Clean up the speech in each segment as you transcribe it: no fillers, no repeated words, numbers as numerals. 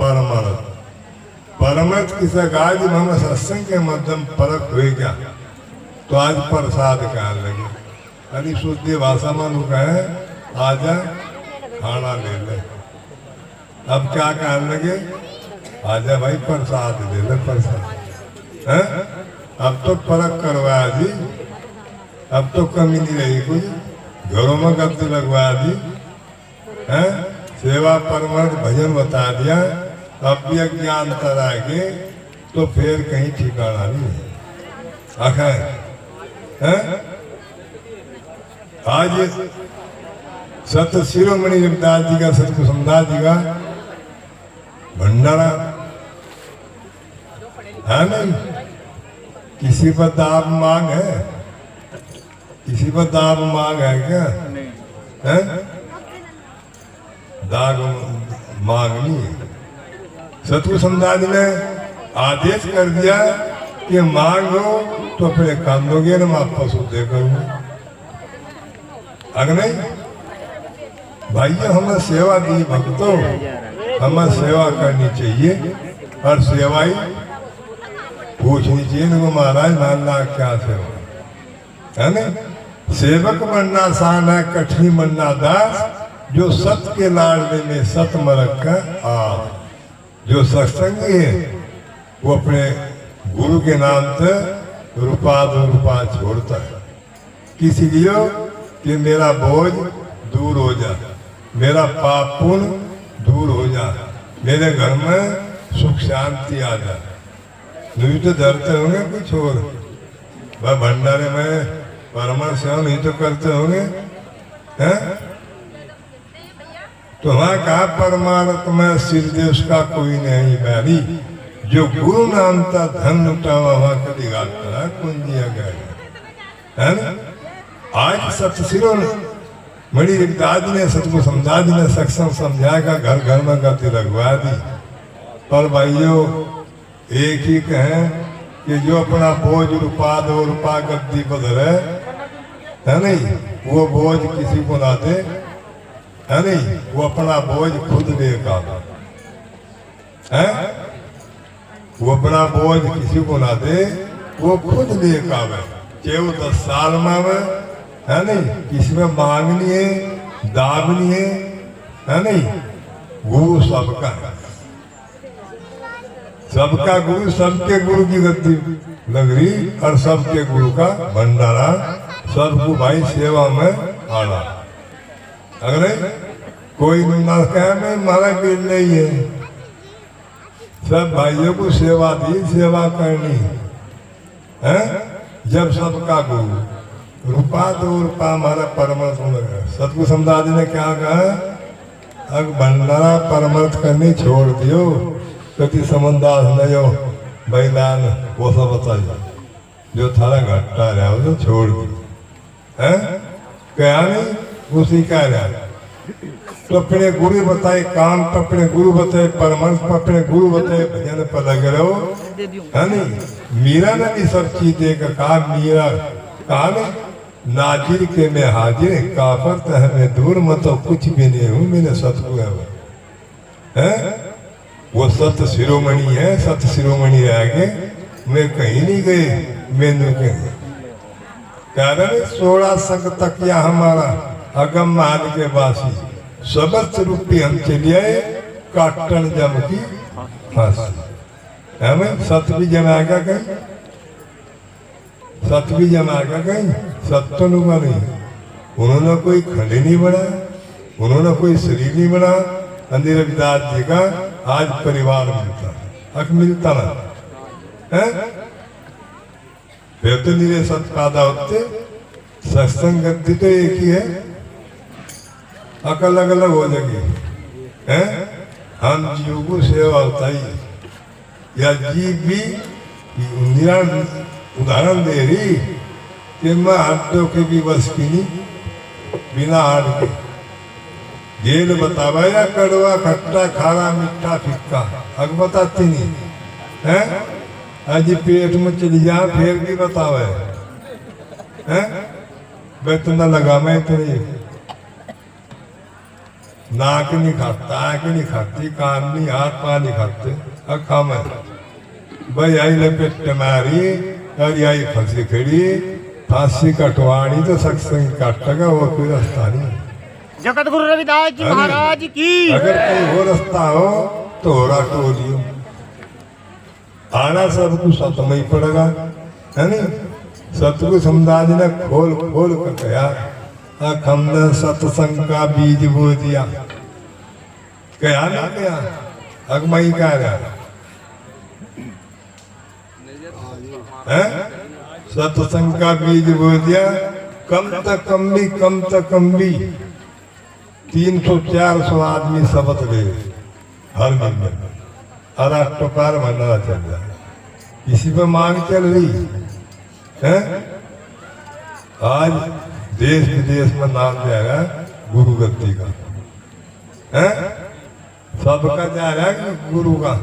परमार्थ परमर्थ की सगाई जब हम सत्संग के मध्यम परक हुए क्या तो आज प्रसाद कहने लगे। अरे शुद्ध भाषा में लोग कहे आजा खाना ले ले। अब क्या कहने लगे आजा भाई प्रसाद ले ले प्रसाद है। अब तो परक करवाया जी, अब तो कमी नहीं रही कुछ, घरों में गद्दे लगवा दी है, सेवा परमर्थ भजन बता दिया। अब भी अज्ञान तरागे तो फिर कहीं ठिकाना नहीं है। आज सत शिरोमणि रविदास जी का सतकुसुमदास जी का भंडारा है नहीं। किसी पर दाब मांग है, किसी पर दाब मांग है क्या है? दाग मांगनी है। सतकुसुमदास जी ने आदेश कर दिया कि मांगो तो फिर कांदोगे ना मैं आपको शुद्ध करूंगा। अगर नहीं भाइयों हमें सेवा दी भक्तों, हमें सेवा करनी चाहिए और सेवा ही पूछनी चाहिए इनको महाराज मानना क्या सेवा है नहीं। सेवक बनना आसान है, कठिन बनना दास। जो सत के लाडले में सत मरक का आप जो सत्संगी है वो अपने गुरु के नाम से रुपा दो रुपा छोड़ता है, किसी लिए कि मेरा बोझ दूर हो जा, मेरा पाप पुण्य दूर हो जा, मेरे घर में सुख शांति आ जा। नहीं तो डरते होंगे कुछ और वह भंडारे में परमर्श नहीं तो करते होंगे हैं। तो वहां कहा परमार्थ में सिर देश का कोई नहीं बैरी, जो गुरु नाम का धन लुटावा वहां कभी घाट करा कौन दिया गया है ना। आज सतशिरो मणि रविदास जी ने सतकुसुमदास जी ने सत्संग समझाया, घर घर में गति लगवा दी। पर भाइयों एक ही कहें कि जो अपना बोझ रुपा दो रुपा गद्दी पर धरे है नहीं, वो बोझ किसी को ना दे है नहीं, वो अपना बोझ खुद लेगा है। वो अपना बोझ किसी को ना दे, वो खुद लेगा। चाहे वो 10 साल में है नहीं, किसी में मांगनी है दाबनी है नहीं। गुरु सबका है, सबका गुरु, सबके गुरु की गद्दी लग रही और सबके गुरु का भंडारा, सबको भाई सेवा में आना। अगर कोई ना कहे मैं हमारा बिल नहीं है, सब भाइयों को सेवा दी, सेवा करनी है। जब सबका गुरु रुपा दो रुपा हमारा परमर्थ लगा। सतकुसुमदास जी ने क्या कहा, अब भंडारा परमर्थ करनी छोड़ दियो, कति समझदार नहीं हो बैलान वो सब बताइए, जो थारा घट्टा रहा वो तो छोड़ दो है। क्या नहीं उसी का रहा तो अपने गुरु बताए काम पर, अपने गुरु बताए परमर्श पर, अपने गुरु बताए भजन पर लगे रहो है नहीं। मीरा ने भी सब चीज देकर कहा, मीरा कहा नहीं नाजिर के मैं हाजिर, काफर तो है मैं दूर, मैं तो कुछ भी नहीं हूँ, मैंने सतगुरु है। वो सत शिरोमणि है, सत शिरोमणि रह गए, मैं कहीं नहीं गए। मैंने कारण 16 संग तक या हमारा अगम मान के बासी सबत रूपी हम चलिए आए, काटन जम की फांसी। हमें सत भी जमाएगा कहीं, सत भी जमाएगा कहीं, सत तो लूंगा नहीं। उन्होंने कोई खंड नहीं बनाया, उन्होंने कोई शरीर नहीं बना। अंदर रविदास जी का आज परिवार मिलता है, हक मिलता ना है। फिर तो निरे सत पैदा होते, सत्संग गति तो एक ही है, अलग अलग हो जाएगी है। हम जीव को सेवा होता ही या जीव भी उदाहरण दे रही कि मैं हड्डों के भी बस की नहीं, बिना हाड के गेल बतावा या कड़वा खट्टा खारा मीठा फिक्का अग बताती नहीं है। आज पेट में चली जा फिर भी बतावे है, मैं तो न लगा मैं तो नहीं नाक नहीं खाता, आँख नहीं खाती, कान नहीं, हाथ पाँव नहीं खाते, अखा में भाई आई लपेट मारी और आई फंसी खड़ी, फांसी कटवानी तो सत्संग काटेगा, वो कोई रास्ता नहीं। जगत गुरु रविदास जी महाराज की। अगर कोई वो रास्ता हो तो हो रहा टोलियो आना सब कुछ सत्य ही पड़ेगा, है नहीं? सतगुरु समझाने ने खोल खोल कर कहा, हमने सत्संग का बीज बो दिया, क्या ना क्या अगमई कह रहा है, सत्संग का बीज बो दिया, कम तक कम भी 300-400 आदमी शपथ ले हर महीने, हर अक्टूबर महीना चल रहा है, इसी पे मांग चल रही है। आज देश विदेश में नाम जाएगा गुरु गद्दी का, है सबका जा रहा है गुरु का।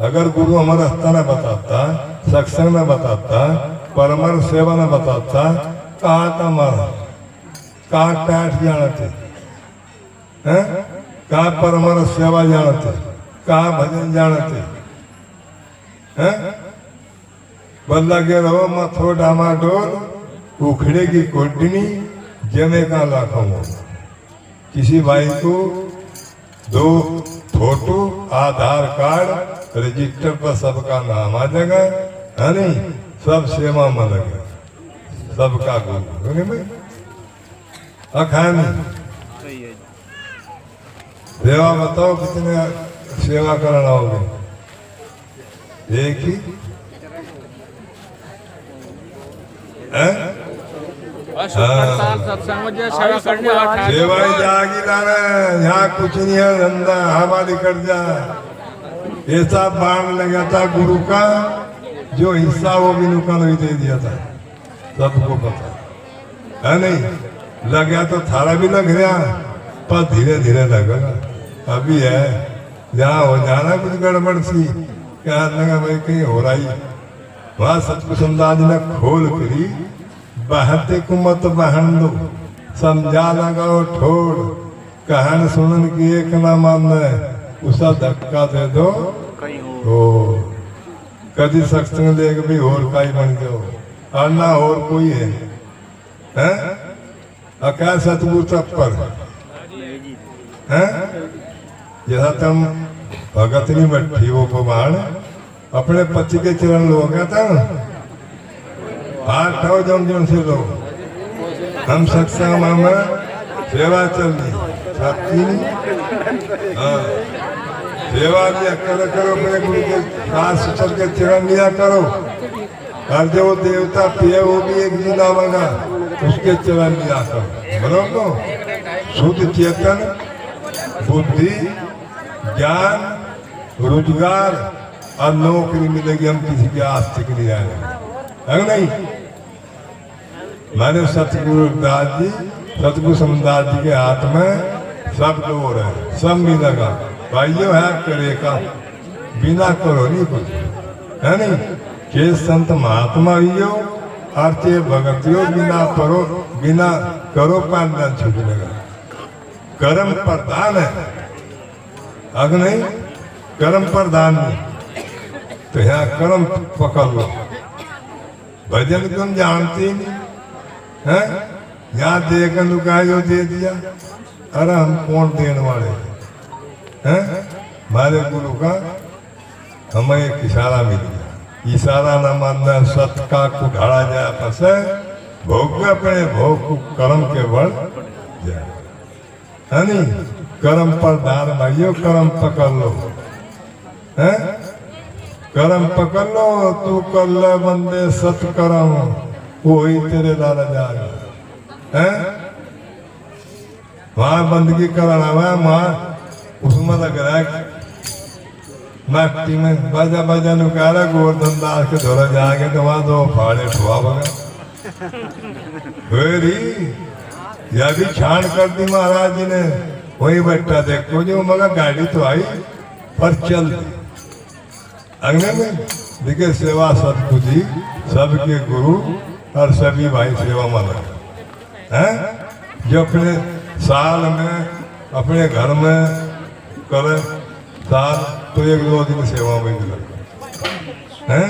अगर गुरु हमारा रास्ता न बताता, सत्संग न बताता, परमर सेवा न बताता, कहाँ था हमारा, कहाँ टाट जाना थे, कहाँ परमर सेवा जाना थे, कहाँ भजन जाना थे, बल्ला के रहो मथो डामाडोल, उखड़ेगी कोटनी, जमे का लाखों। किसी भाई को 2 फोटो, आधार कार्ड, रजिस्टर पर सबका नाम आ जाएगा, है नहीं? सब सेवा में लगे, सबका गुरु भाई अखानी सेवा। बताओ कितने सेवा करना होगे? एक ही सेवा जागी लाना, यहाँ कुछ नहीं है, धंधा हमारी कर जा। ऐसा बाण लगा था गुरु का, जो हिस्सा वो भी नुकसान ही दे दिया था, सबको पता है नहीं? लग गया तो थारा भी लग गया, पर धीरे धीरे लगेगा। अभी है जहाँ हो जाना कुछ गड़बड़ सी, क्या लगा भाई कहीं हो रहा ही, वहाँ सतगुरु समझाने ने खोल करी, बहते को मत बहन दो, समझा लगाओ ठोड़, कहन सुनन की एक ना मानना, उसा धक्का दे दो हो। कभी सत्संग लेके भी और काई बन जाओ, और ना और कोई है, क्या सतगुरु तत्पर है? जैसा तुम भगत नहीं बैठी वो भगवान अपने पति के चरण लो, क्या था हाथ ठाओ जम से लो, हम सत्संग में सेवा चल रही सबकी सेवा भी करो, अपने गुरु के सास ससुर के चरण लिया करो, और जो देवता पिए वो भी एक दिन आवेगा, उसके चरण लिया करो। बरोबर शुद्ध चेतन, बुद्धि, ज्ञान, रोजगार और नौकरी मिलेगी, हम किसी के आस्तिक नहीं आएंगे, है नहीं? मैंने सतगुरु दास जी, सतगुरु समदास जी के हाथ में सब डोर है, सब मिलेगा। भाइयों है करे का बिना करो नहीं कुछ, है नहीं? के संत महात्मा हो और चे भगतियों बिना करो पान छूटेगा। कर्म प्रधान है, अग नहीं कर्म प्रधान नहीं, तो यहाँ कर्म पकड़ लो। भजन तुम जानते नहीं है, यहाँ देकर लुकायो दे दिया, अरे हम कौन देने वाले हैं? हमारे गुरु का हमें एक इशारा मिल गया, इशारा न मानना सत्य का कुढ़ाड़ा जाए फंसे, भोग अपने भोग को कर्म के बल जाए, है नहीं? कर्म प्रधान भाइयों, कर्म पकड़ लो, है कर्म पकड़ लो, तू कर ले बंदे सत कर्म, वही तेरे लाला जाएगा, है? वहां बंदगी कराना हुआ, वहां उसमें लग रहा है मट्टी में बाजा बाजा नुकारा, गोवर्धन दास के धोरा जाएंगे तो वहां 2 फाड़े ठुआ बगा यह भी छान कर दी महाराज जी ने। वही बैठा देखो जो मगर गाड़ी तो आई पर चल दी, अगले में देखिए सेवा सतगुरु जी सबके गुरु और सभी भाई सेवा में लगे हैं, जो अपने साल में अपने घर में करे साल तो 1-2 दिन सेवा में भी लगता है।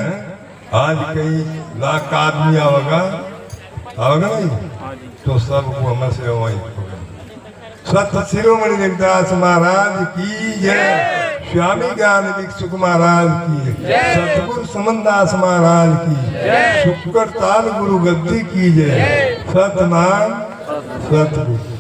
आज कई लाख आदमी आवेगा नहीं तो सबको हमें सेवा ही सत शिरोमणि देवदास महाराज की जय, स्वामी ज्ञान भिक्षुक महाराज की जय, सतगुरु समनदास महाराज की जय, शुक्र ताल गुरु गद्दी की जय, सतनाम सतगुरु।